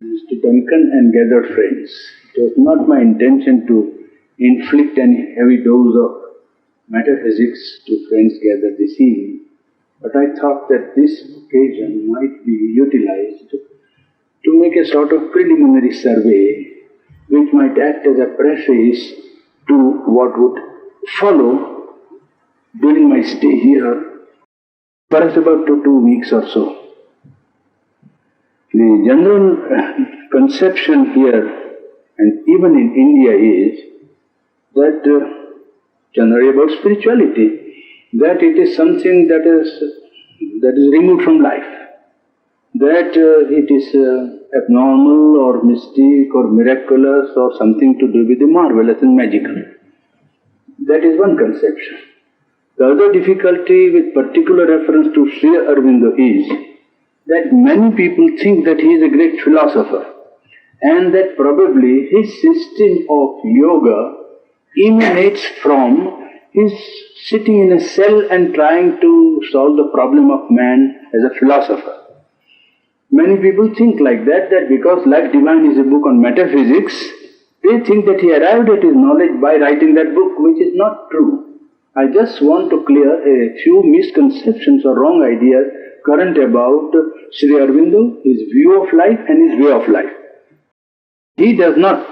Mr. Duncan and gathered friends. It was not my intention to inflict any heavy dose of metaphysics to friends gathered this evening, but I thought that this occasion might be utilized to make a sort of preliminary survey which might act as a preface to what would follow during my stay here, perhaps about 2 weeks or so. The general conception here, and even in India, is that generally about spirituality, that it is something that is removed from life, that it is abnormal or mystic or miraculous or something to do with the marvelous and magical. That is one conception. The other difficulty with particular reference to Sri Aurobindo is that many people think that he is a great philosopher and that probably his system of yoga emanates from his sitting in a cell and trying to solve the problem of man as a philosopher. Many people think like that because Life Divine is a book on metaphysics, they think that he arrived at his knowledge by writing that book, which is not true. I just want to clear a few misconceptions or wrong ideas current about Sri Aurobindo, his view of life and his way of life. He did not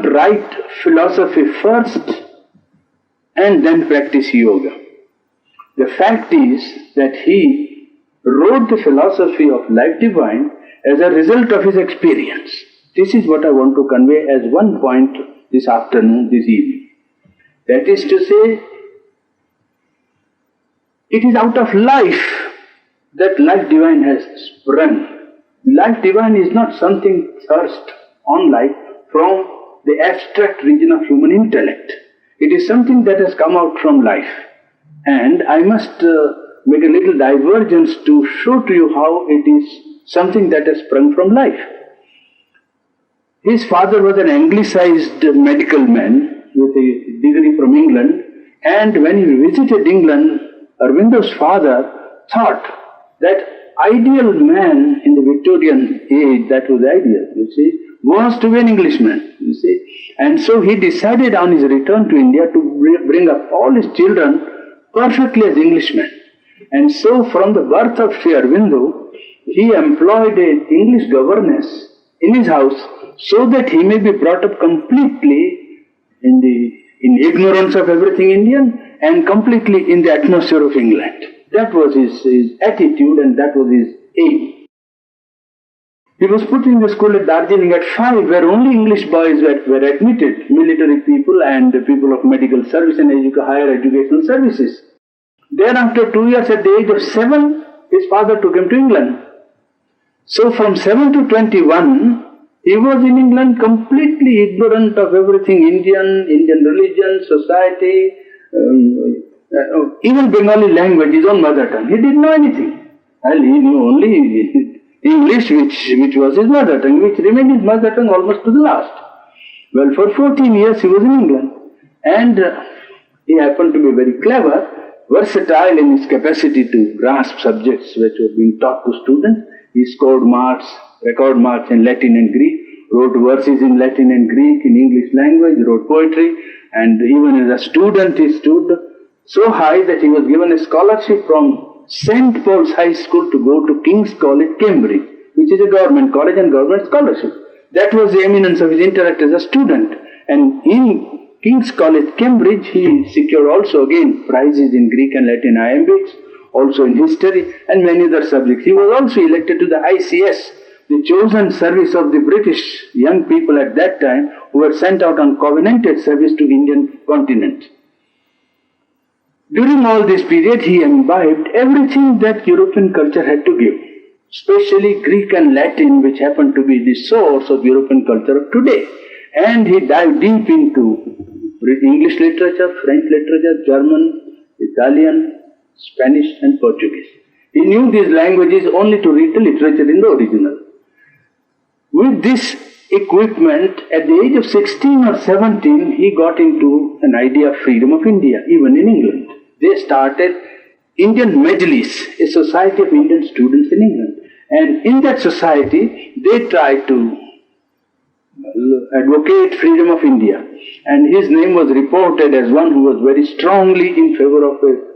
write philosophy first and then practice yoga. The fact is that he wrote the philosophy of Life Divine as a result of his experience. This is what I want to convey as one point this afternoon, this evening. That is to say, it is out of life that Life Divine has sprung. Life Divine is not something thrust on life from the abstract region of human intellect. It is something that has come out from life. And I must make a little divergence to show to you how it is something that has sprung from life. His father was an anglicized medical man with a degree from England, and when he visited England, Aurobindo's father thought that ideal man in the Victorian age, that was ideal, was to be an Englishman, And so he decided on his return to India to bring up all his children perfectly as Englishmen. And so from the birth of Sri Aurobindo, he employed an English governess in his house so that he may be brought up completely in ignorance of everything Indian and completely in the atmosphere of England. That was his attitude and that was his aim. He was put in the school at Darjeeling at 5, where only English boys were admitted, military people and people of medical service and higher educational services. Then after 2 years, at the age of 7, his father took him to England. So from 7 to 21, he was in England completely ignorant of everything Indian religion, society, even Bengali language, his own mother tongue. He didn't know anything. And he knew only English, which was his mother tongue, which remained his mother tongue almost to the last. Well, for 14 years he was in England. And he happened to be very clever, versatile in his capacity to grasp subjects which were being taught to students. He scored marks, record marks in Latin and Greek, wrote verses in Latin and Greek, in English language, wrote poetry, and even as a student he stood so high that he was given a scholarship from St. Paul's High School to go to King's College, Cambridge, which is a government college and government scholarship. That was the eminence of his intellect as a student. And in King's College, Cambridge, he secured also again prizes in Greek and Latin iambics, also in history and many other subjects. He was also elected to the ICS, the chosen service of the British young people at that time who were sent out on covenanted service to Indian continent. During all this period, he imbibed everything that European culture had to give, especially Greek and Latin, which happened to be the source of European culture of today. And he dived deep into English literature, French literature, German, Italian, Spanish and Portuguese. He knew these languages only to read the literature in the original. With this equipment, at the age of 16 or 17, he got into an idea of freedom of India, even in England. They started Indian Majlis, a society of Indian students in England. And in that society, they tried to advocate freedom of India. And his name was reported as one who was very strongly in favor of a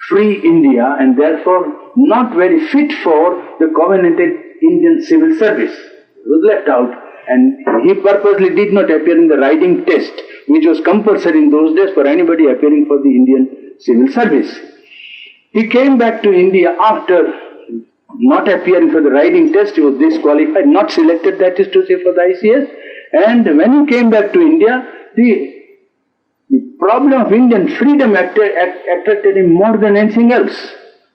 free India and therefore not very fit for the covenanted Indian civil service. He was left out, and he purposely did not appear in the riding test, which was compulsory in those days for anybody appearing for the Indian civil service. He came back to India after not appearing for the riding test. He was disqualified, not selected, that is to say, for the ICS. And when he came back to India, the problem of Indian freedom attracted him more than anything else.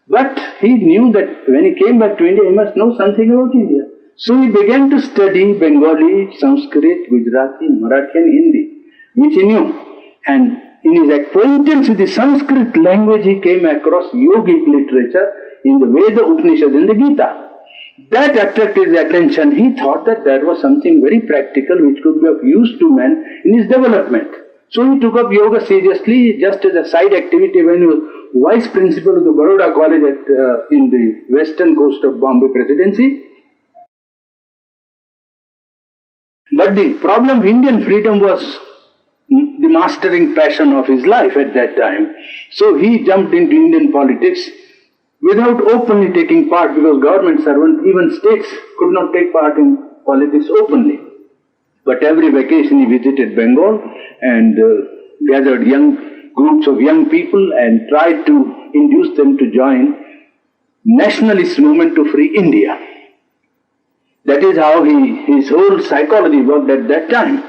But he knew that when he came back to India, he must know something about India. So he began to study Bengali, Sanskrit, Gujarati, Marathi and Hindi, which he knew. And in his acquaintance with the Sanskrit language, he came across yogic literature in the Veda, Upanishad and the Gita. That attracted his attention. He thought that there was something very practical which could be of use to man in his development. So he took up yoga seriously, just as a side activity when he was vice principal of the Baroda College in the western coast of Bombay Presidency. But the problem of Indian freedom was the mastering passion of his life at that time. So he jumped into Indian politics without openly taking part, because government servants, even states, could not take part in politics openly. But every vacation he visited Bengal and gathered groups of young people and tried to induce them to join nationalist movement to free India. That is how his whole psychology worked at that time.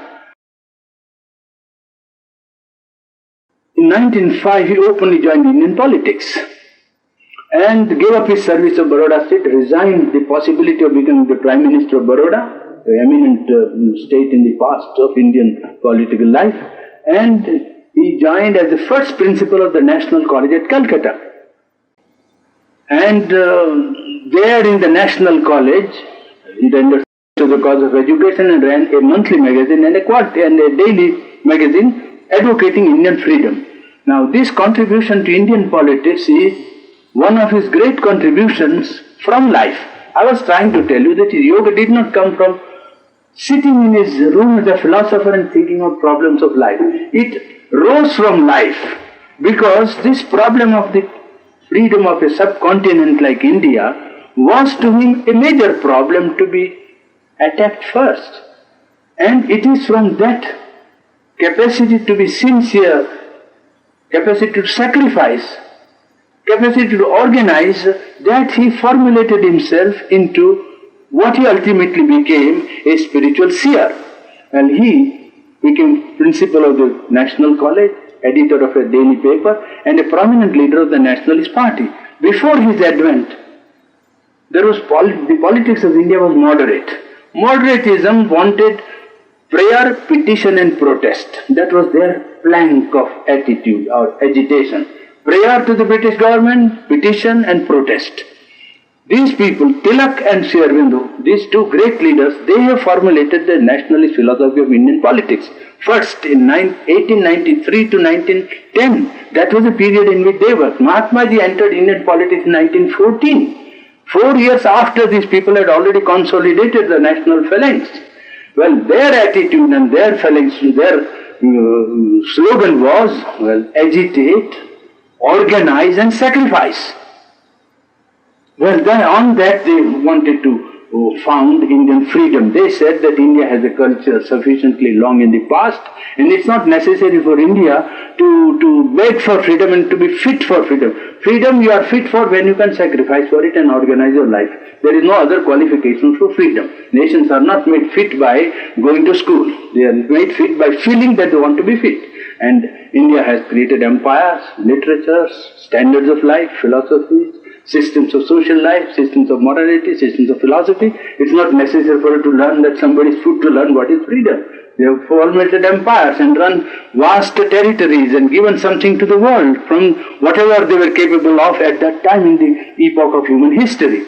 In 1905, he openly joined Indian politics and gave up his service of Baroda state, resigned the possibility of becoming the Prime Minister of Baroda, the eminent state in the past of Indian political life, and he joined as the first principal of the National College at Calcutta. And there in the National College, he rendered to the cause of education and ran a monthly magazine and a daily magazine advocating Indian freedom. Now this contribution to Indian politics is one of his great contributions from life. I was trying to tell you that his yoga did not come from sitting in his room as a philosopher and thinking of problems of life. It rose from life, because this problem of the freedom of a subcontinent like India was to him a major problem to be attacked first. And it is from that capacity to be sincere, capacity to sacrifice, capacity to organize, that he formulated himself into what he ultimately became, a spiritual seer. And he became principal of the National College, editor of a daily paper, and a prominent leader of the Nationalist Party. Before his advent, the politics of India was moderate. Moderatism wanted prayer, petition and protest. That was their plank of attitude or agitation. Prayer to the British government, petition and protest. These people, Tilak and Sri Aurobindo, these two great leaders, they have formulated the nationalist philosophy of Indian politics. First in 1893 to 1910, that was the period in which they worked. Mahatma Ji entered Indian politics in 1914. 4 years after these people had already consolidated the national phalanx. Well, their attitude and their phalanx, their slogan was, agitate, organize and sacrifice. Well, then on that they wanted to found Indian freedom. They said that India has a culture sufficiently long in the past, and it's not necessary for India to beg for freedom and to be fit for freedom. Freedom you are fit for when you can sacrifice for it and organize your life. There is no other qualification for freedom. Nations are not made fit by going to school. They are made fit by feeling that they want to be fit. And India has created empires, literatures, standards of life, philosophies, systems of social life, systems of morality, systems of philosophy. It's not necessary for you to learn that somebody is fit to learn what is freedom. They have formulated empires and run vast territories and given something to the world from whatever they were capable of at that time in the epoch of human history.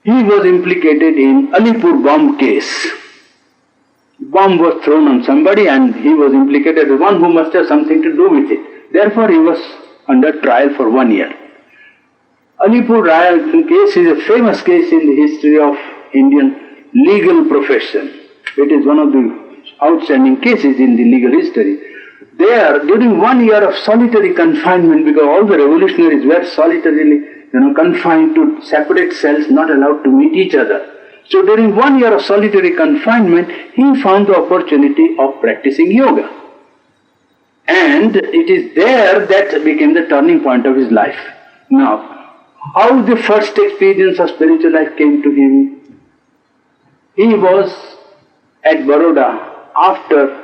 He was implicated in Alipur bomb case. Bomb was thrown on somebody and he was implicated as one who must have something to do with it. Therefore he was under trial for 1 year. Alipur riot case is a famous case in the history of Indian legal profession. It is one of the outstanding cases in the legal history. There, during 1 year of solitary confinement, because all the revolutionaries were solitarily confined to separate cells, not allowed to meet each other. So during 1 year of solitary confinement, he found the opportunity of practicing yoga. And it is there that became the turning point of his life. Now, how the first experience of spiritual life came to him? He was at Baroda after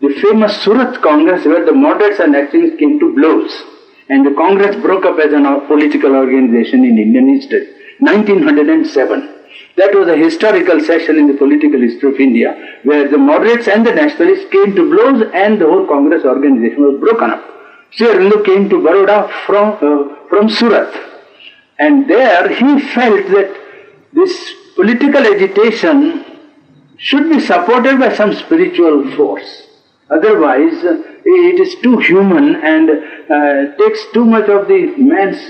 the famous Surat Congress, where the moderates and extremists came to blows. And the Congress broke up as a political organization in Indian history, 1907. That was a historical session in the political history of India, where the moderates and the nationalists came to blows and the whole Congress organization was broken up. Sri Aurobindo came to Baroda from Surat. And there he felt that this political agitation should be supported by some spiritual force. Otherwise, it is too human and takes too much of the man's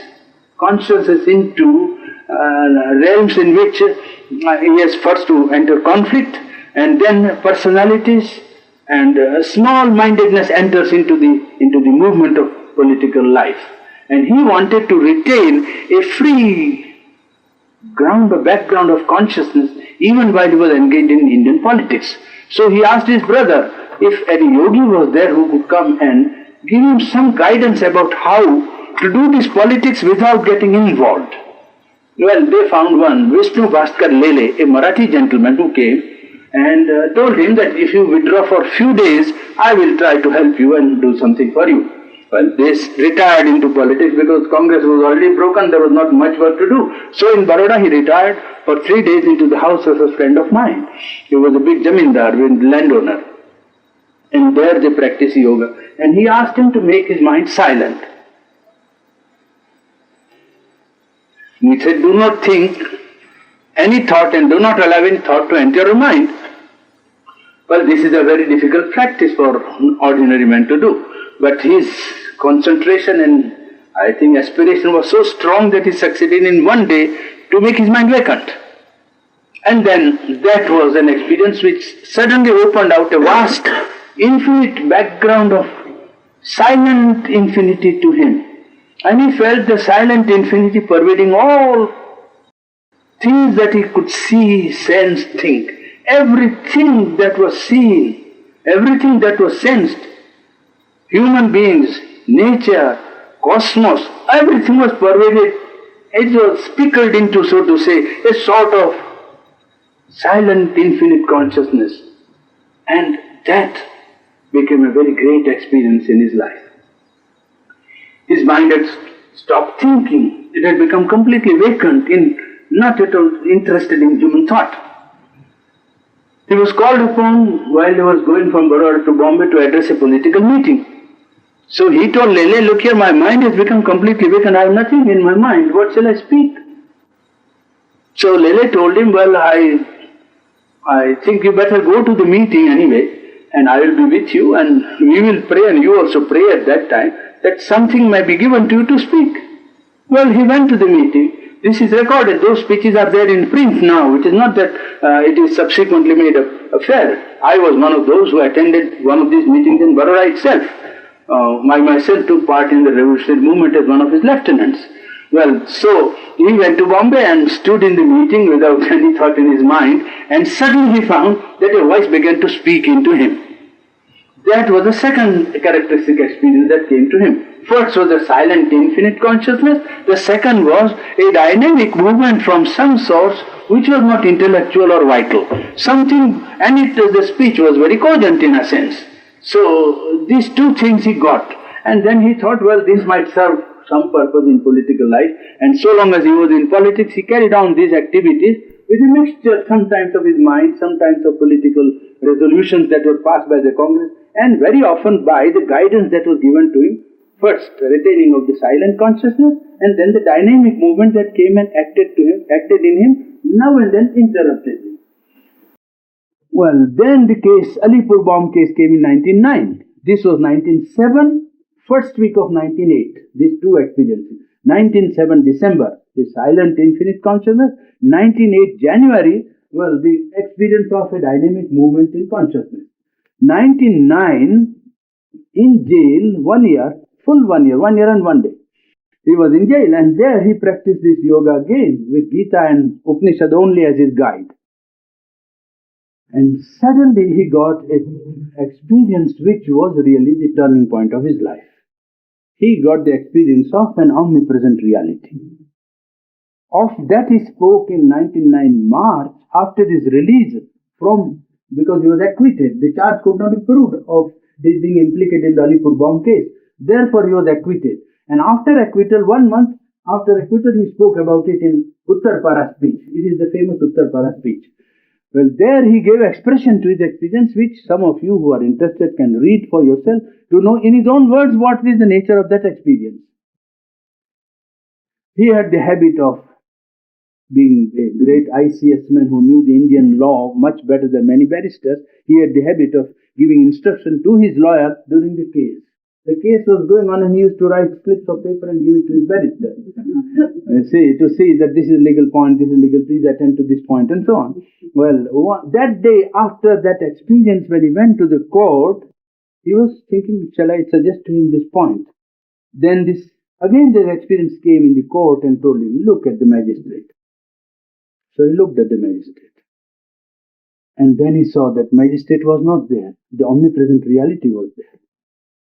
consciousness into realms in which he has first to enter conflict, and then personalities and small-mindedness enters into the movement of political life. And he wanted to retain a free background of consciousness even while he was engaged in Indian politics. So he asked his brother if any yogi was there who could come and give him some guidance about how to do this politics without getting involved. Well, they found one, Vishnu Bhaskar Lele, a Marathi gentleman who came and told him that if you withdraw for a few days, I will try to help you and do something for you. Well, they retired into politics because Congress was already broken, there was not much work to do. So in Baroda he retired for 3 days into the house of a friend of mine. He was a big zamindar, landowner. And there they practice yoga. And he asked him to make his mind silent. He said, do not think any thought and do not allow any thought to enter your mind. Well, this is a very difficult practice for an ordinary man to do. But his concentration and I think aspiration was so strong that he succeeded in one day to make his mind vacant. And then that was an experience which suddenly opened out a vast, infinite background of silent infinity to him. And he felt the silent infinity pervading all things that he could see, sense, think. Everything that was seen, everything that was sensed, human beings, nature, cosmos, everything was pervaded. It was spickled into, so to say, a sort of silent infinite consciousness. And that became a very great experience in his life. His mind had stopped thinking. It had become completely vacant, not at all interested in human thought. He was called upon while he was going from Baroda to Bombay to address a political meeting. So he told Lele, look here, my mind has become completely vacant. I have nothing in my mind. What shall I speak? So Lele told him, well, I think you better go to the meeting anyway, and I will be with you, and we will pray, and you also pray at that time, that something may be given to you to speak. Well, he went to the meeting. This is recorded. Those speeches are there in print now. It is not that it is subsequently made a fair. I was one of those who attended one of these meetings in Baroda itself. I myself took part in the revolutionary movement as one of his lieutenants. Well, so he went to Bombay and stood in the meeting without any thought in his mind, and suddenly he found that a voice began to speak into him. That was the second characteristic experience that came to him. First was the silent infinite consciousness. The second was a dynamic movement from some source which was not intellectual or vital. Something, and the speech was very cogent in a sense. So these two things he got. And then he thought, well, this might serve some purpose in political life. And so long as he was in politics, he carried on these activities with a mixture sometimes of his mind, sometimes of political resolutions that were passed by the Congress, and very often by the guidance that was given to him. First, retaining of the silent consciousness, and then the dynamic movement that came and acted in him, now and then interruptedly. Well, then the case, Alipur bomb case came in 1909. This was 1907, first week of 1908, these two experiences. 1907 December, the silent infinite consciousness. 1908 January, well, the experience of a dynamic movement in consciousness. 1909 in jail, 1 year, full 1 year and 1 day. He was in jail, and there he practiced this yoga again with Gita and Upanishad only as his guide. And suddenly he got an experience which was really the turning point of his life. He got the experience of an omnipresent reality. Of that he spoke in 1909 March after his release from, because he was acquitted. The charge could not be proved of his being implicated in the Alipur bomb case. Therefore he was acquitted. And after acquittal, 1 month after acquittal, he spoke about it in Uttar Para speech. It is the famous Uttar Para speech. Well, there he gave expression to his experience, which some of you who are interested can read for yourself to know in his own words what is the nature of that experience. He had the habit of being a great ICS man who knew the Indian law much better than many barristers. He had the habit of giving instruction to his lawyer during the case. The case was going on and he used to write slips of paper and give it to his barrister. To see that this is a legal point, this is legal, please attend to this point, and so on. Well, that day after that experience, when he went to the court, he was thinking, shall I suggest to him this point? Then the experience came in the court and told him, look at the magistrate. So he looked at the magistrate. And then he saw that magistrate was not there. The omnipresent reality was there.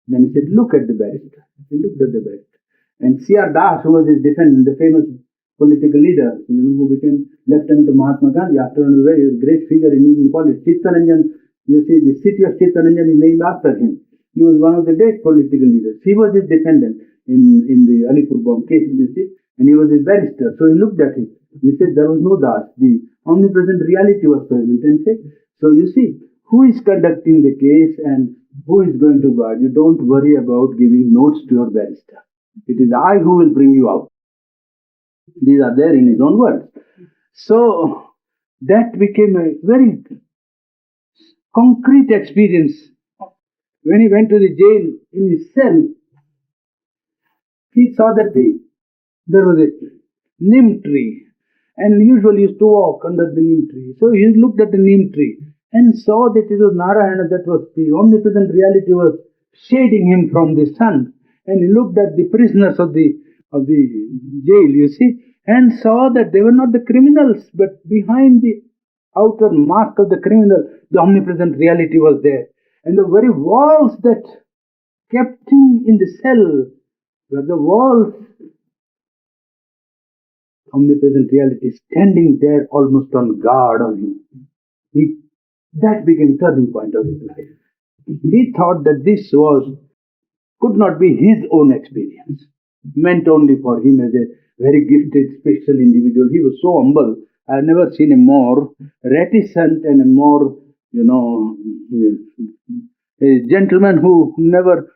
Then he said, look at the barrister. He looked at the barrister. And C.R. Das, who was his defendant, the famous political leader, who became lieutenant of Mahatma Gandhi, after a very great figure in Indian politics. Chittaranjan, you see, the city of Chittaranjan is named after him. He was one of the great political leaders. He was his defendant in the Alipur bomb case, you see, and he was his barrister. So he looked at it. He said there was no Das. The omnipresent reality was present. And said, so you see, who is conducting the case and who is going to guard? You don't worry about giving notes to your barrister. It is I who will bring you out. These are there in his own words. So that became a very concrete experience. When he went to the jail in his cell, he saw that there was a neem tree, and usually used to walk under the neem tree. So he looked at the neem tree and saw that it was Narayana, that was the omnipresent reality was shading him from the sun. And he looked at the prisoners of the jail, you see, and saw that they were not the criminals, but behind the outer mask of the criminal, the omnipresent reality was there. And the very walls that kept him in the cell were the walls, omnipresent reality standing there almost on guard on him. That became the turning point of his life. He thought that this could not be his own experience, meant only for him as a very gifted, special individual. He was so humble. I have never seen a more reticent and a more, a gentleman who never...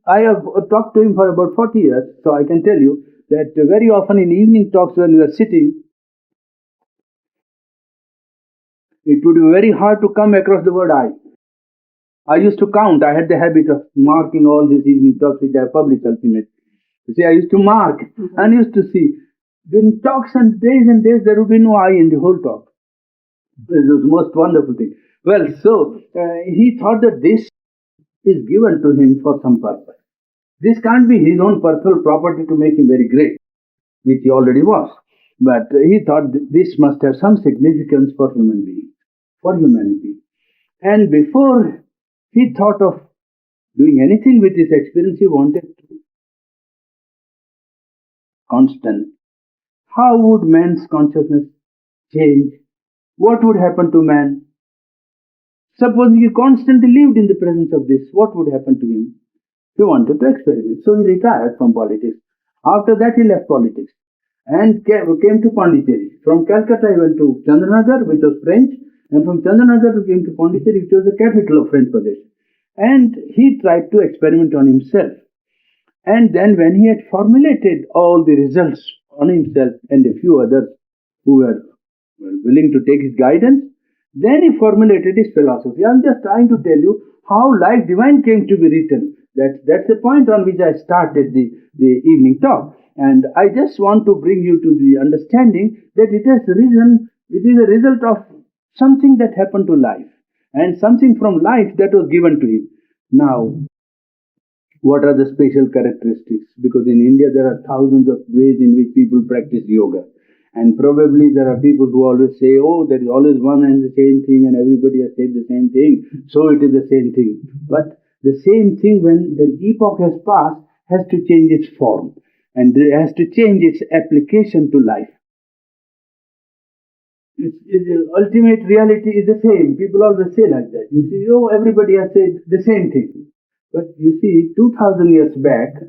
I have talked to him for about 40 years, so I can tell you that very often in evening talks when we are sitting, it would be very hard to come across the word I. I used to count. I had the habit of marking all these evening talks which I published ultimately. You see, I used to mark and used to see. In talks and days, there would be no I in the whole talk. It was the most wonderful thing. Well, so he thought that this is given to him for some purpose. This can't be his own personal property to make him very great, which he already was. But he thought this must have some significance for human beings, for humanity. And before he thought of doing anything with his experience, he wanted to constant. How would man's consciousness change? What would happen to man? Suppose he constantly lived in the presence of this, what would happen to him? He wanted to experiment. So he retired from politics. After that he left politics and came to Pondicherry. From Calcutta he went to Chandranagar, which was French, and from Chandranagar he came to Pondicherry, which was the capital of French possession. And he tried to experiment on himself. And then when he had formulated all the results on himself and a few others who were willing to take his guidance, then he formulated his philosophy. I'm just trying to tell you how Life Divine came to be written. That's the point on which I started the evening talk. And I just want to bring you to the understanding that it is a result of something that happened to life and something from life that was given to him. Now, what are the special characteristics? Because in India there are thousands of ways in which people practice yoga. And probably there are people who always say, oh, there is always one and the same thing and everybody has said the same thing, so it is the same thing. But the same thing, when the epoch has passed, has to change its form and it has to change its application to life. Ultimate reality is the same. People always say like that. You see, oh, everybody has said the same thing. But you see, 2000 years back,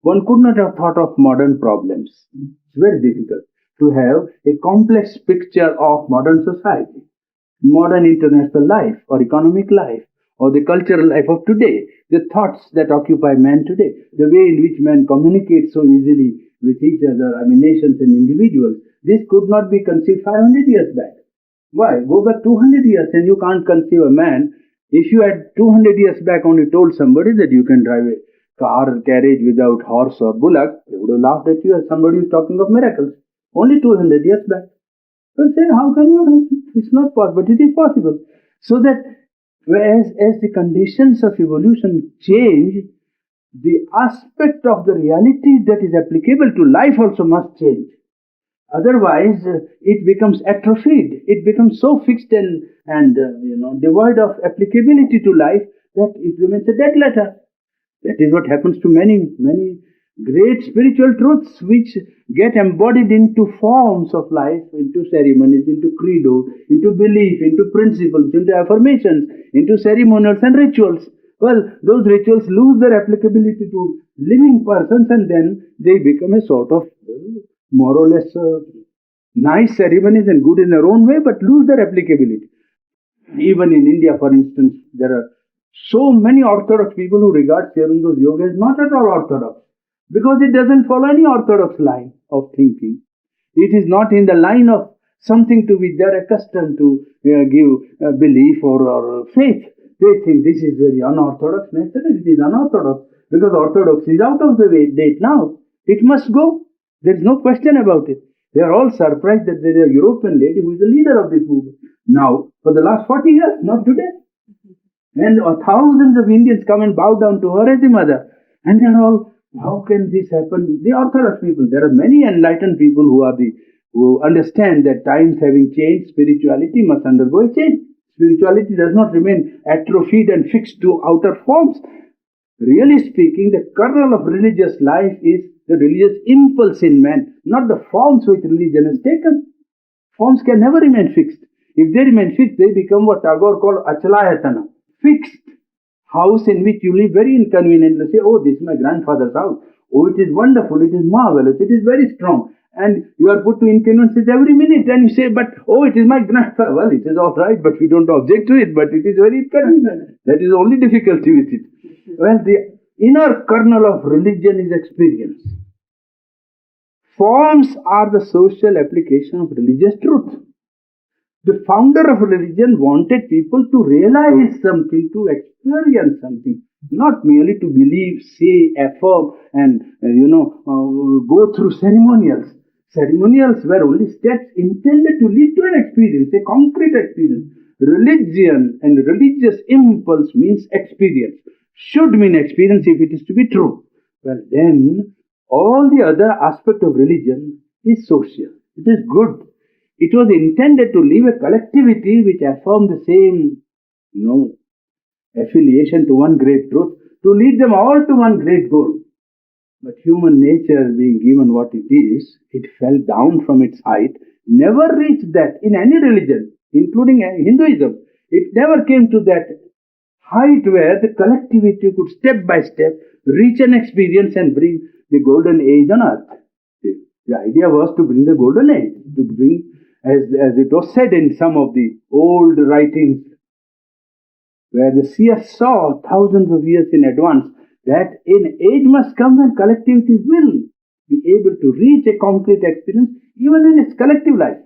one could not have thought of modern problems. It's very difficult to have a complex picture of modern society, modern international life, or economic life, or the cultural life of today, the thoughts that occupy man today, the way in which man communicates so easily with each other, nations and individuals. This could not be conceived 500 years back. Why? Go back 200 years and you can't conceive a man. If you had 200 years back only told somebody that you can drive a car or carriage without horse or bullock, they would have laughed at you as somebody who's talking of miracles. Only 200 years back. So say, how can you do it? It's not possible, but it is possible. So that as the conditions of evolution change, the aspect of the reality that is applicable to life also must change. Otherwise, it becomes atrophied. It becomes so fixed and devoid of applicability to life that it remains a dead letter. That is what happens to many great spiritual truths which get embodied into forms of life, into ceremonies, into credo, into belief, into principles, into affirmations, into ceremonials and rituals. Well, those rituals lose their applicability to living persons and then they become a sort of more or less nice ceremonies and good in their own way, but lose their applicability. Even in India, for instance, there are so many orthodox people who regard Serendo's yoga as not at all orthodox, because it doesn't follow any orthodox line of thinking. It is not in the line of something to which they are accustomed to give belief or faith. They think this is very unorthodox. Naturally, it is unorthodox because orthodox is out of the date now. It must go. There is no question about it. They are all surprised that there is a European lady who is the leader of this movement. Now, for the last 40 years, not today. And thousands of Indians come and bow down to her as a mother. And they are all, how can this happen? The Orthodox people. There are many enlightened people who understand that times having changed, spirituality must undergo a change. Spirituality does not remain atrophied and fixed to outer forms. Really speaking, the kernel of religious life is the religious impulse in man, not the forms which religion has taken. Forms can never remain fixed. If they remain fixed, they become what Tagore called achalayatana, fixed house in which you live very inconveniently. Say, oh, this is my grandfather's house. Oh, it is wonderful, it is marvelous, it is very strong. And you are put to inconveniences every minute and you say, but oh, it is my grandfather. Well, it is all right, but we don't object to it, but it is very inconvenient. That is the only difficulty with it. Well, the inner kernel of religion is experience. Forms are the social application of religious truth. The founder of religion wanted people to realize something, to experience something, not merely to believe, say, affirm, and go through ceremonials. Ceremonials were only steps intended to lead to an experience, a concrete experience. Religion and religious impulse means experience. Should mean experience if it is to be true. Well, then all the other aspect of religion is social. It is good. It was intended to leave a collectivity which affirmed the same, affiliation to one great truth, to lead them all to one great goal. But human nature being given what it is, it fell down from its height, never reached that in any religion, including Hinduism. It never came to that height where the collectivity could step by step reach an experience and bring the golden age on earth. The idea was to bring the golden age, to bring, as it was said in some of the old writings, where the seers saw thousands of years in advance that an age must come when collectivity will be able to reach a concrete experience even in its collective life.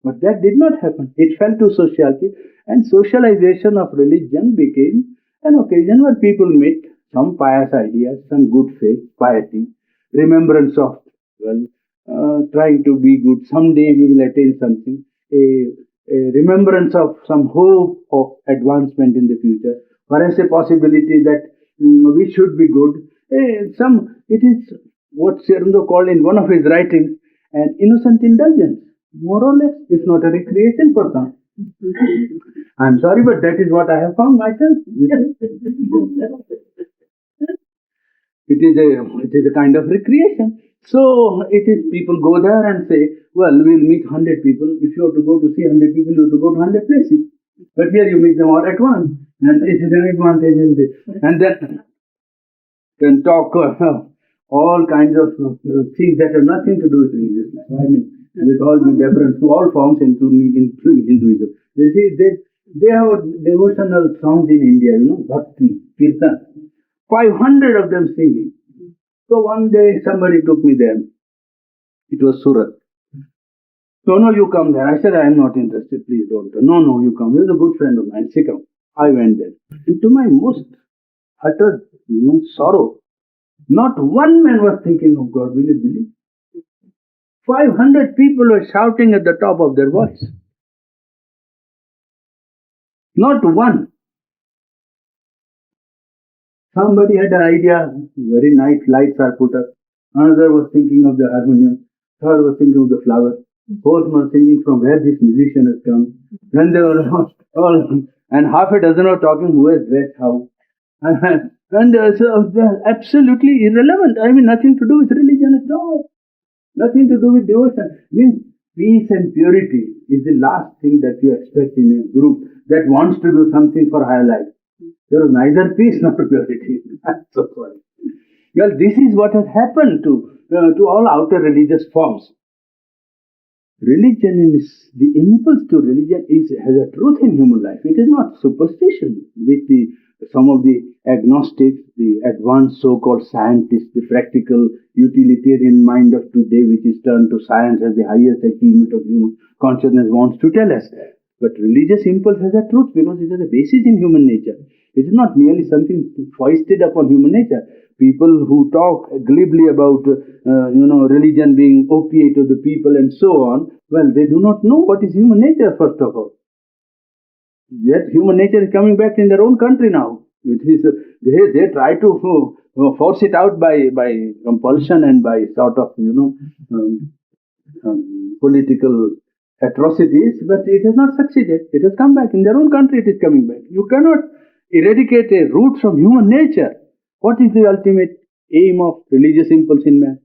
But that did not happen. It fell to sociality, and socialization of religion became an occasion where people meet some pious ideas, some good faith, piety, remembrance of trying to be good. Someday we will attain something. A remembrance of some hope of advancement in the future. Perhaps a possibility that we should be good. It is what Sri called in one of his writings an innocent indulgence, more or less, if not a recreation for some. I'm sorry, but that is what I have found myself. It is a kind of recreation. So it is people go there and say, well, we'll meet 100 people. If you have to go to see 100 people, you have to go to 100 places. But here you meet them all at once. And it is an advantage in this. And then can talk all kinds of things that have nothing to do with religious life. I mean, with all due deference to all forms, including Hinduism. They have devotional songs in India, Bhakti, Kirtan. 500 of them singing. So one day somebody took me there. It was Surat. No, you come there. I said, I am not interested. Please don't. No, you come. He was a good friend of mine. Say, come. I went there. And to my most utter sorrow, not one man was thinking of God. Will you believe? 500 people were shouting at the top of their voice. Not one. Somebody had an idea, very nice lights are put up. Another was thinking of the harmonium. Third was thinking of the flower. Fourth was thinking from where this musician has come. Then they were all and half a dozen were talking who has dressed how. So they're absolutely irrelevant. I mean, nothing to do with religion at all. Nothing to do with devotion. I mean, peace and purity is the last thing that you expect in a group that wants to do something for higher life. There is neither peace nor purity. I'm so sorry. Well, this is what has happened to all outer religious forms. Religion is the impulse to religion has a truth in human life. It is not superstition, which some of the agnostics, the advanced so-called scientists, the practical utilitarian mind of today, which is turned to science as the highest achievement of human consciousness, wants to tell us. But religious impulse has a truth because it has a basis in human nature. It is not merely something foisted upon human nature. People who talk glibly about, religion being opiate to the people and so on, well, they do not know what is human nature, first of all. Yet human nature is coming back in their own country now. They try to force it out by compulsion and by sort of, political atrocities, but it has not succeeded. It has come back. In their own country it is coming back. You cannot eradicate a root from human nature. What is the ultimate aim of religious impulse in man?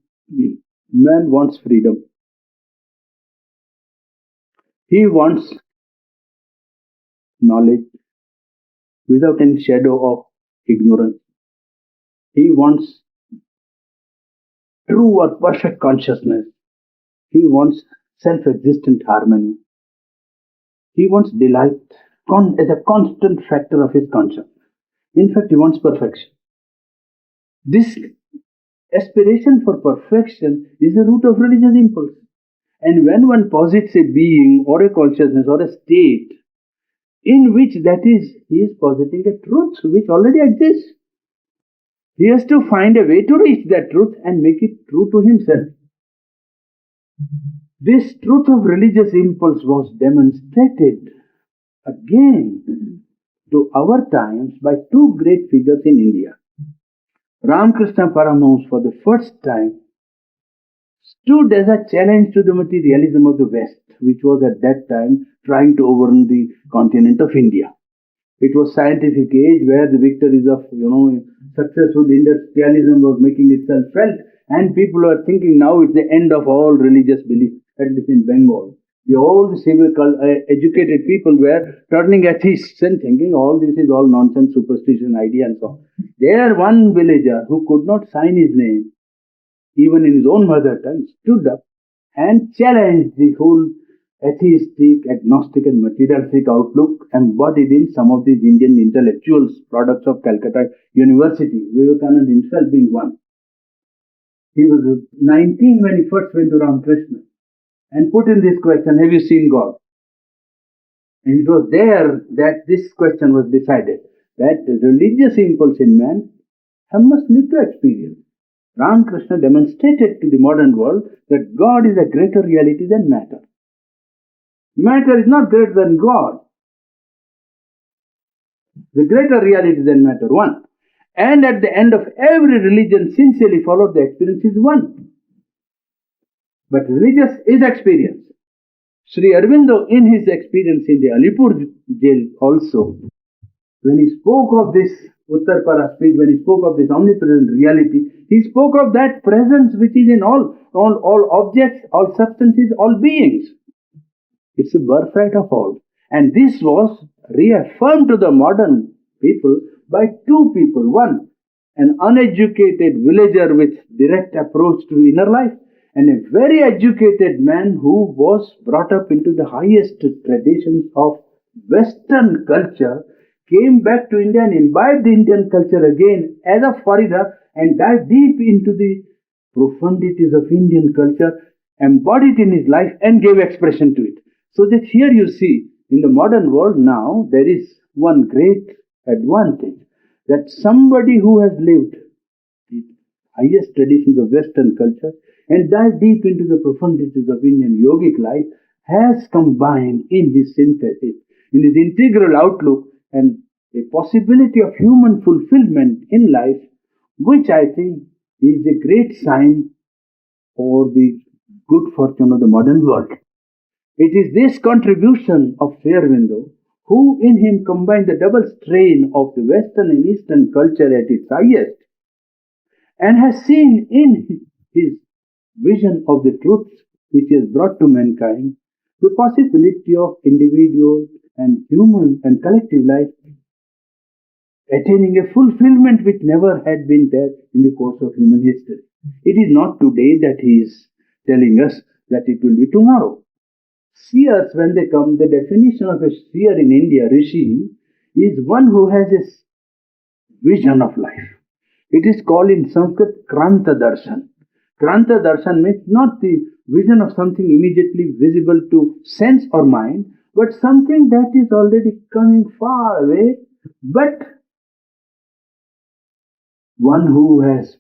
Man wants freedom. He wants knowledge without any shadow of ignorance. He wants true or perfect consciousness. He wants self-existent harmony. He wants delight as a constant factor of his consciousness. In fact, he wants perfection. This aspiration for perfection is the root of religious impulse. And when one posits a being or a consciousness or a state in which that is, he is positing a truth which already exists. He has to find a way to reach that truth and make it true to himself. This truth of religious impulse was demonstrated again to our times by two great figures in India. Ramakrishna Paramahamsa for the first time stood as a challenge to the materialism of the West, which was at that time trying to overrun the continent of India. It was scientific age where the victories of successful industrialism was making itself felt, and people were thinking now it's the end of all religious belief, at least in Bengal. All the civil educated people were turning atheists and thinking all this is all nonsense, superstition, idea and so on. There one villager who could not sign his name, even in his own mother tongue, stood up and challenged the whole atheistic, agnostic and materialistic outlook embodied in some of these Indian intellectuals, products of Calcutta University, Vivekananda himself being one. He was 19 when he first went to Ramakrishna and put in this question, have you seen God? And it was there that this question was decided, that the religious impulse in man must lead to experience. Ramakrishna demonstrated to the modern world that God is a greater reality than matter. Matter is not greater than God. The greater reality than matter, one. And at the end of every religion sincerely followed the experience is one. But religious is experience. Sri Aurobindo, in his experience in the Alipur jail also, when he spoke of this Uttarpara speech, when he spoke of this omnipresent reality, he spoke of that presence which is in all objects, all substances, all beings. It's a birthright of all. And this was reaffirmed to the modern people by two people. One, an uneducated villager with direct approach to inner life, and a very educated man who was brought up into the highest traditions of Western culture, came back to India and imbibed the Indian culture again as a foreigner and dived deep into the profundities of Indian culture, embodied in his life and gave expression to it. So that here you see, in the modern world now, there is one great advantage, that somebody who has lived the highest traditions of Western culture and dived deep into the profundities of Indian yogic life has combined in his synthesis, in his integral outlook, and a possibility of human fulfillment in life, which I think is a great sign for the good fortune of the modern world. It is this contribution of Sri Aurobindo, who in him combined the double strain of the Western and Eastern culture at its highest, and has seen in his vision of the truth which he has brought to mankind the possibility of individual and human and collective life attaining a fulfillment which never had been there in the course of human history. It is not today that he is telling us that it will be tomorrow. Seers, when they come, the definition of a seer in India, Rishi, is one who has a vision of life. It is called in Sanskrit Kranta Darshan. Kranta Darshan means not the vision of something immediately visible to sense or mind, but something that is already coming far away, but one who has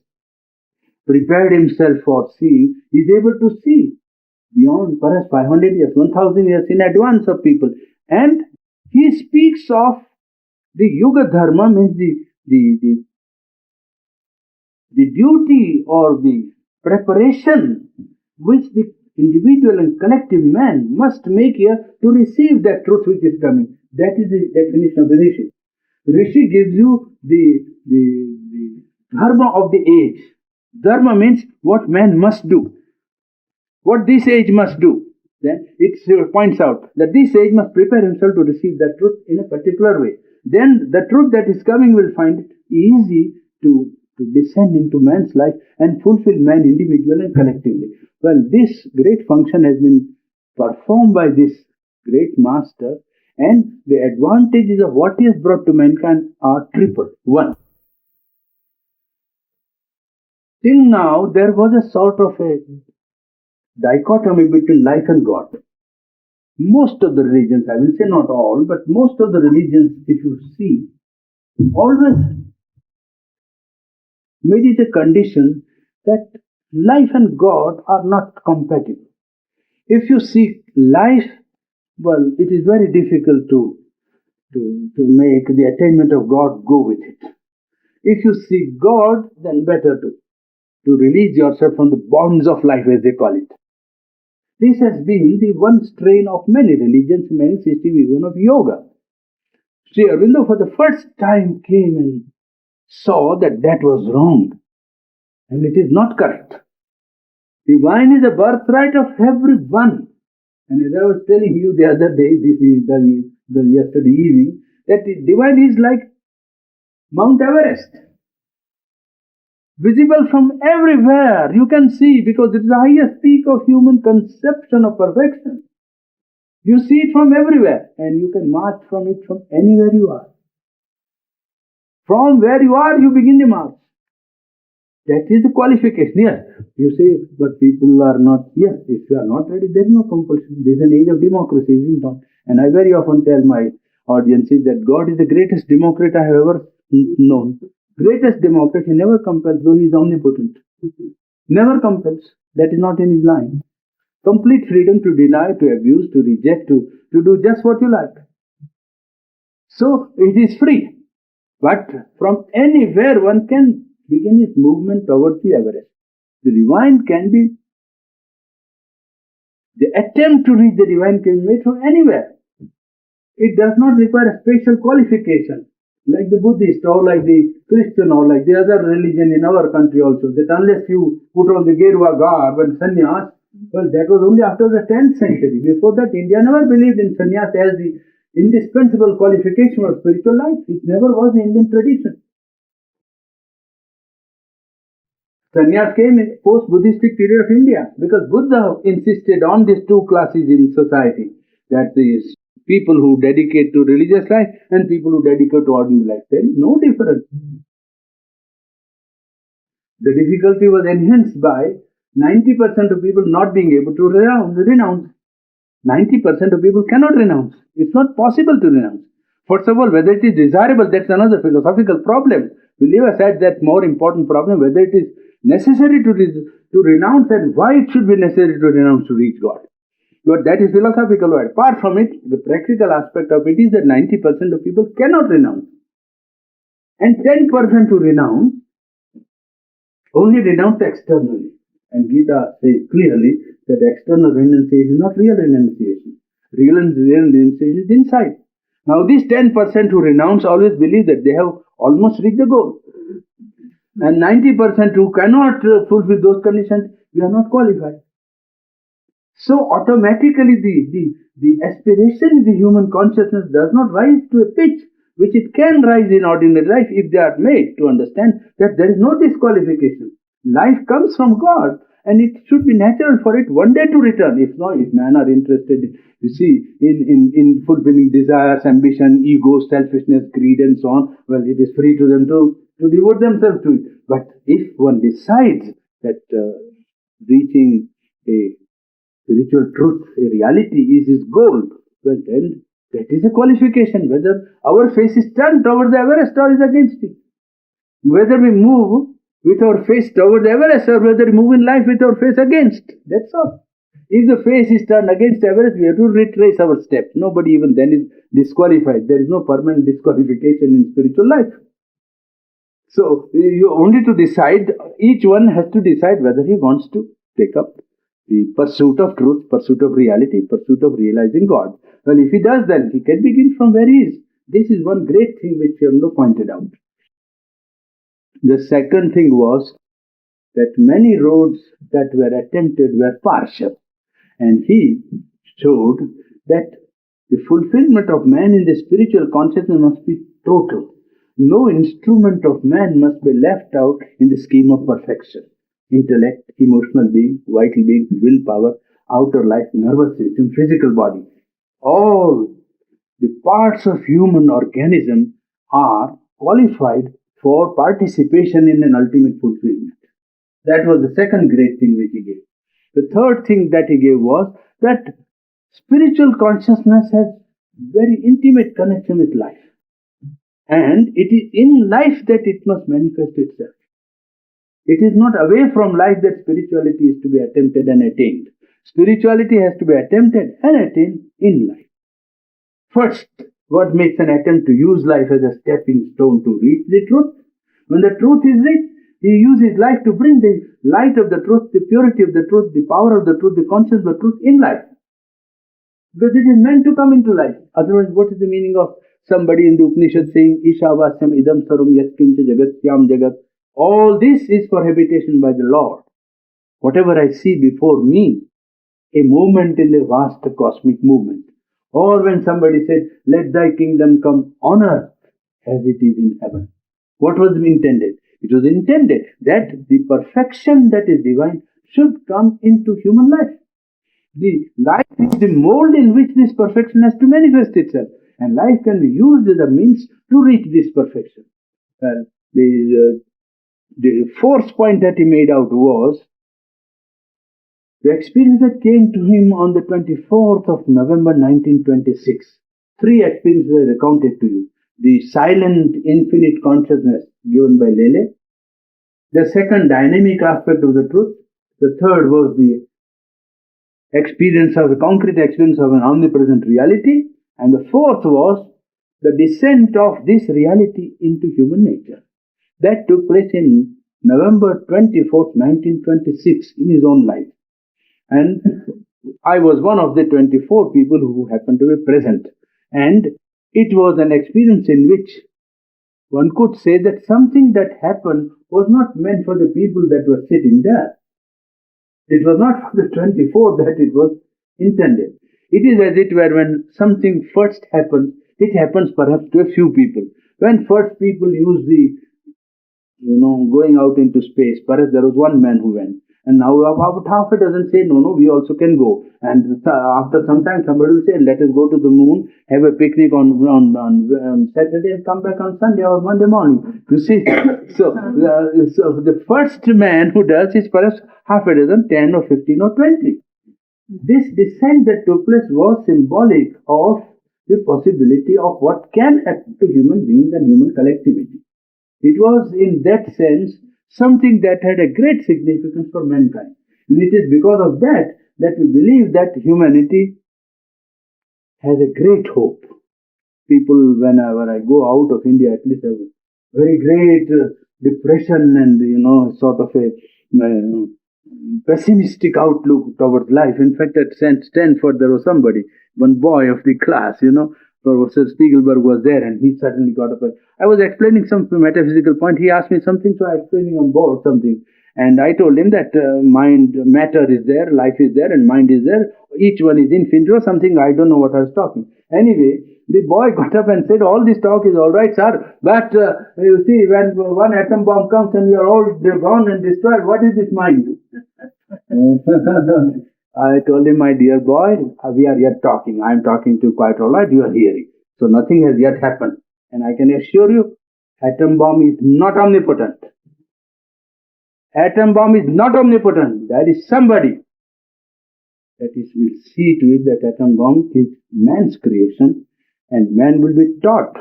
prepared himself for seeing is able to see beyond perhaps 500 years, 1000 years in advance of people. And he speaks of the Yuga Dharma, means the duty or the preparation which the individual and collective man must make here to receive that truth which is coming. That is the definition of the Rishi. Rishi gives you the dharma of the age. Dharma means what man must do, what this age must do. Then it points out that this age must prepare himself to receive that truth in a particular way. Then the truth that is coming will find it easy to descend into man's life and fulfill man individually and collectively. Well, this great function has been performed by this great master, and the advantages of what he has brought to mankind are triple. One, till now there was a sort of a dichotomy between life and God. Most of the religions, I will say not all, but most of the religions, if you see, always made it a condition that life and God are not compatible. If you seek life, well, it is very difficult to make the attainment of God go with it. If you seek God, then better to release yourself from the bonds of life, as they call it. This has been the one strain of many religions, many systems, even of yoga. Sri Aurobindo for the first time came and saw that that was wrong and it is not correct. Divine is a birthright of everyone. And as I was telling you the other day, this is the yesterday evening, that divine is like Mount Everest. Visible from everywhere, you can see, because it is the highest peak of human conception of perfection. You see it from everywhere, and you can march from it from anywhere you are. From where you are, you begin the march. That is the qualification. Yes, you say, but people are not. Yes, if you are not ready, there is no compulsion. There is an age of democracy, isn't it? And I very often tell my audiences that God is the greatest democrat I have ever known. Greatest democrat, he never compels, though he is omnipotent. Never compels. That is not in his line. Complete freedom to deny, to abuse, to reject, to do just what you like. So it is free. But from anywhere one can begin his movement towards the Everest. The divine can be, the attempt to reach the divine can be made from anywhere. It does not require a special qualification, like the Buddhist or like the Christian or like the other religion in our country also, that unless you put on the Gerua garb and sannyas, well, that was only after the 10th century. Before that, India never believed in sannyas as the indispensable qualification of spiritual life. It never was the Indian tradition. Sannyas came in post-Buddhistic period of India because Buddha insisted on these two classes in society, that is people who dedicate to religious life and people who dedicate to ordinary life. There is no difference. The difficulty was enhanced by 90% of people not being able to renounce. 90% of people cannot renounce. It's not possible to renounce. First of all, whether it is desirable, that's another philosophical problem. We leave aside that more important problem, whether it is necessary to renounce and why it should be necessary to renounce to reach God. But that is philosophical. Apart from it, the practical aspect of it is that 90% of people cannot renounce. And 10% who renounce only renounce externally. And Gita says clearly that external renunciation is not real renunciation. Real renunciation is inside. Now, these 10% who renounce always believe that they have almost reached the goal. And 90% who cannot fulfill those conditions, we are not qualified. So, automatically, the aspiration in the human consciousness does not rise to a pitch which it can rise in ordinary life if they are made to understand that there is no disqualification. Life comes from God, and it should be natural for it one day to return. If not, if men are interested, you see, in fulfilling desires, ambition, ego, selfishness, greed, and so on, well, it is free to them to devote themselves to it. But if one decides that reaching a spiritual truth, a reality is his goal, well, then that is a qualification, whether our face is turned toward the Everest or is against it. Whether we move with our face toward the Everest or whether we move in life with our face against. That's all. If the face is turned against Everest, we have to retrace our steps. Nobody even then is disqualified. There is no permanent disqualification in spiritual life. So, you only to decide, each one has to decide whether he wants to take up the pursuit of truth, pursuit of reality, pursuit of realizing God. Well, if he does, then he can begin from where he is. This is one great thing which Yamno pointed out. The second thing was that many roads that were attempted were partial. And he showed that the fulfillment of man in the spiritual consciousness must be total. No instrument of man must be left out in the scheme of perfection. Intellect, emotional being, vital being, willpower, outer life, nervous system, physical body. All the parts of human organism are qualified for participation in an ultimate fulfillment. That was the second great thing which he gave. The third thing that he gave was that spiritual consciousness has very intimate connection with life. And it is in life that it must manifest itself. It is not away from life that spirituality is to be attempted and attained. Spirituality has to be attempted and attained in life. First, what makes an attempt to use life as a stepping stone to reach the truth? When the truth is reached, he uses life to bring the light of the truth, the purity of the truth, the power of the truth, the consciousness of the truth in life. Because it is meant to come into life. Otherwise, what is the meaning of somebody in the Upanishad saying, Ishavasyam idam sarum yaskincha jagatyam jagat? All this is for habitation by the Lord. Whatever I see before me, a movement in the vast cosmic movement. Or when somebody said, let thy kingdom come on earth as it is in heaven. What was intended? It was intended that the perfection that is divine should come into human life. The life is the mold in which this perfection has to manifest itself. And life can be used as a means to reach this perfection. The fourth point that he made out was the experience that came to him on the 24th of November 1926. Three experiences I recounted to you. The silent infinite consciousness given by Lele, The second, dynamic aspect of the truth. The third was the experience of the concrete experience of an omnipresent reality. And the fourth was the descent of this reality into human nature. That took place in November 24th, 1926, in his own life. And I was one of the 24 people who happened to be present. And it was an experience in which one could say that something that happened was not meant for the people that were sitting there. It was not for the 24 that it was intended. It is as it were when something first happens, it happens perhaps to a few people. When first people use the going out into space. Perhaps there was one man who went. And now about half a dozen say, no, we also can go. And after some time, somebody will say, let us go to the moon, have a picnic on Saturday and come back on Sunday or Monday morning. You see? So the first man who does is perhaps half a dozen, 10 or 15 or 20. This descent that took place was symbolic of the possibility of what can happen to human beings and human collectivity. It was, in that sense, something that had a great significance for mankind. And it is because of that that we believe that humanity has a great hope. People, whenever I go out of India, at least have a very great depression and, sort of a pessimistic outlook towards life. In fact, at Stanford, there was somebody, one boy of the class, Professor Spiegelberg was there, and he suddenly got up. I was explaining some metaphysical point. He asked me something, so I explained on board something. And I told him that matter is there, life is there, and mind is there. Each one is infinite or something. I don't know what I was talking. Anyway, the boy got up and said, all this talk is all right, sir. But you see, when one atom bomb comes and we are all gone and destroyed, what is this mind? I told him, my dear boy, we are yet talking. I am talking to you quite all right. You are hearing. So nothing has yet happened. And I can assure you, atom bomb is not omnipotent. Atom bomb is not omnipotent. There is somebody that is will see to it that atom bomb is man's creation, and man will be taught.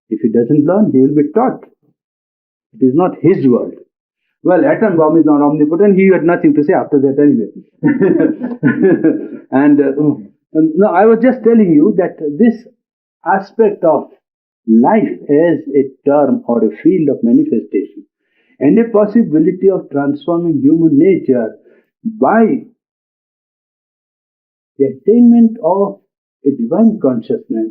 If he doesn't learn, he will be taught. It is not his world. Well, atom bomb is not omnipotent. He had nothing to say after that anyway. And no, I was just telling you that this aspect of life as a term or a field of manifestation and a possibility of transforming human nature by the attainment of a divine consciousness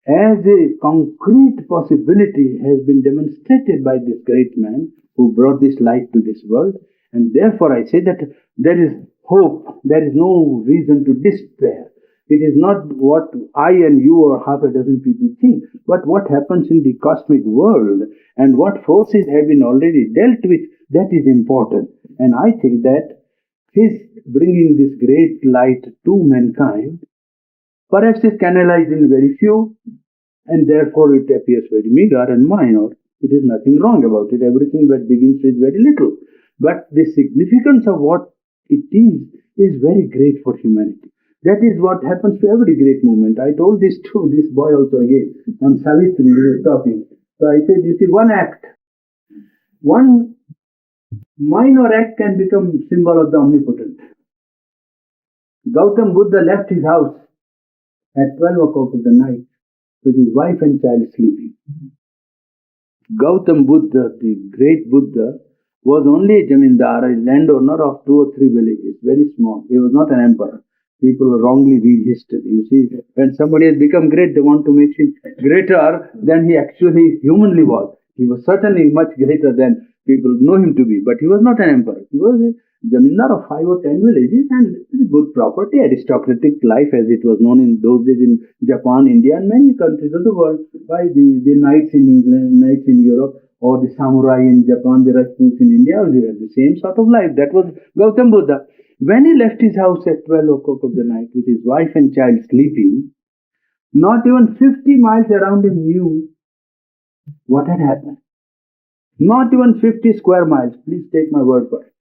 as a concrete possibility has been demonstrated by this great man who brought this light to this world. And therefore I say that there is hope, there is no reason to despair. It is not what I and you or half a dozen people think, but what happens in the cosmic world and what forces have been already dealt with, that is important. And I think that his bringing this great light to mankind perhaps is canalized in very few, and therefore it appears very meager and minor. It is nothing wrong about it. Everything that begins with very little. But the significance of what it is very great for humanity. That is what happens to every great movement. I told this to this boy also again. On Savitri, we were talking. So I said, you see, one act, one minor act can become symbol of the omnipotent. Gautam Buddha left his house at 12 o'clock of the night with his wife and child sleeping. Gautam Buddha, the great Buddha, was only a jamindar, a landowner of 2 or 3 villages, very small. He was not an emperor. People wrongly read history. You see, when somebody has become great, they want to make him greater than he actually humanly was. He was certainly much greater than people know him to be, but he was not an emperor. He was a jamindar of 5 or 10 villages and good property, aristocratic life as it was known in those days in Japan, India and many countries of the world. By the knights in England, knights in Europe, or the samurai in Japan, the Rajputs in India, they had the same sort of life. That was Gautam Buddha. When he left his house at 12 o'clock of the night with his wife and child sleeping, not even 50 miles around him knew what had happened. Not even 50 square miles. Please take my word for it.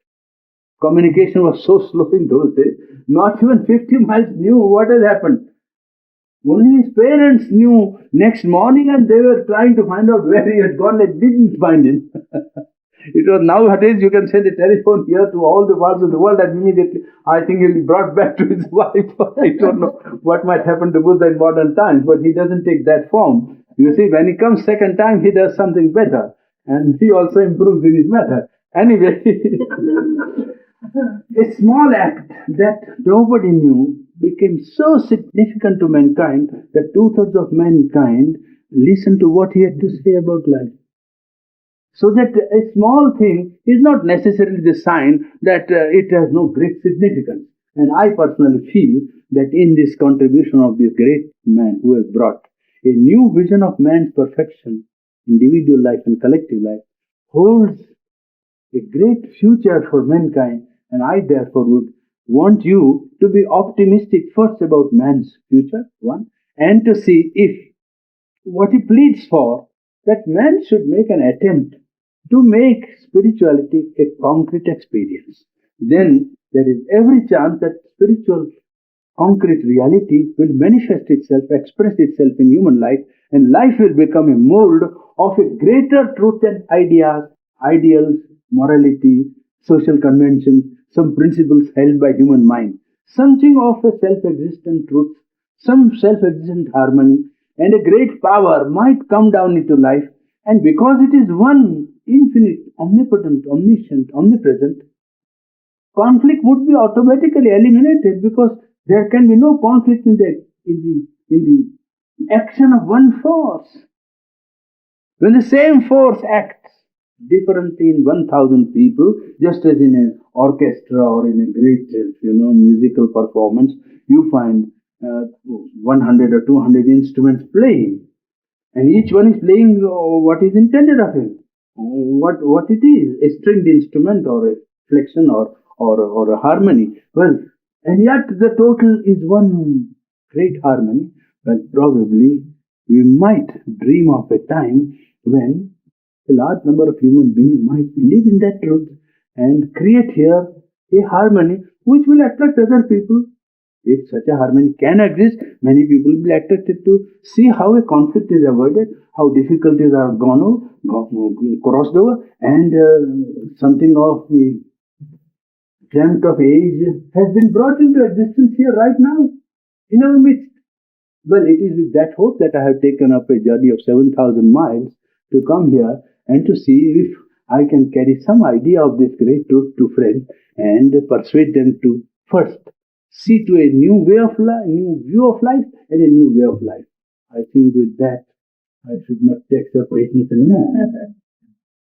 Communication was so slow in those days. Not even 50 miles knew what had happened. Only his parents knew next morning, and they were trying to find out where he had gone. They didn't find him. It was nowadays you can send a telephone here to all the parts of the world and immediately I think he'll be brought back to his wife. I don't know what might happen to Buddha in modern times, but he doesn't take that form. You see, when he comes second time, he does something better. And he also improves in his method. Anyway, a small act that nobody knew became so significant to mankind that two-thirds of mankind listened to what he had to say about life. So that a small thing is not necessarily the sign that it has no great significance. And I personally feel that in this contribution of this great man who has brought a new vision of man's perfection, individual life and collective life, holds a great future for mankind. And I therefore would want you to be optimistic first about man's future, one, and to see if what he pleads for, that man should make an attempt to make spirituality a concrete experience. Then there is every chance that spiritual concrete reality will manifest itself, express itself in human life, and life will become a mold of a greater truth and ideas, ideals, morality, social conventions, some principles held by human mind, something of a self-existent truth, some self-existent harmony, and a great power might come down into life. And because it is one, infinite, omnipotent, omniscient, omnipresent, conflict would be automatically eliminated because there can be no conflict in the action of one force. When the same force acts differently in 1,000 people, just as in an orchestra or in a great, musical performance, you find 100 or 200 instruments playing. And each one is playing what is intended of him, what it is, a stringed instrument or a flexion or a harmony. Well, and yet the total is one great harmony. Well, probably we might dream of a time when a large number of human beings might live in that truth and create here a harmony which will attract other people. If such a harmony can exist, many people will be attracted to see how a conflict is avoided, how difficulties are crossed over, and something of the dreamt of age has been brought into existence here right now in our midst. Well, it is with that hope that I have taken up a journey of 7,000 miles to come here and to see if I can carry some idea of this great truth to friends and persuade them to first see to a new way of life, new view of life, and a new way of life. I think with that, I should not take up patience anymore.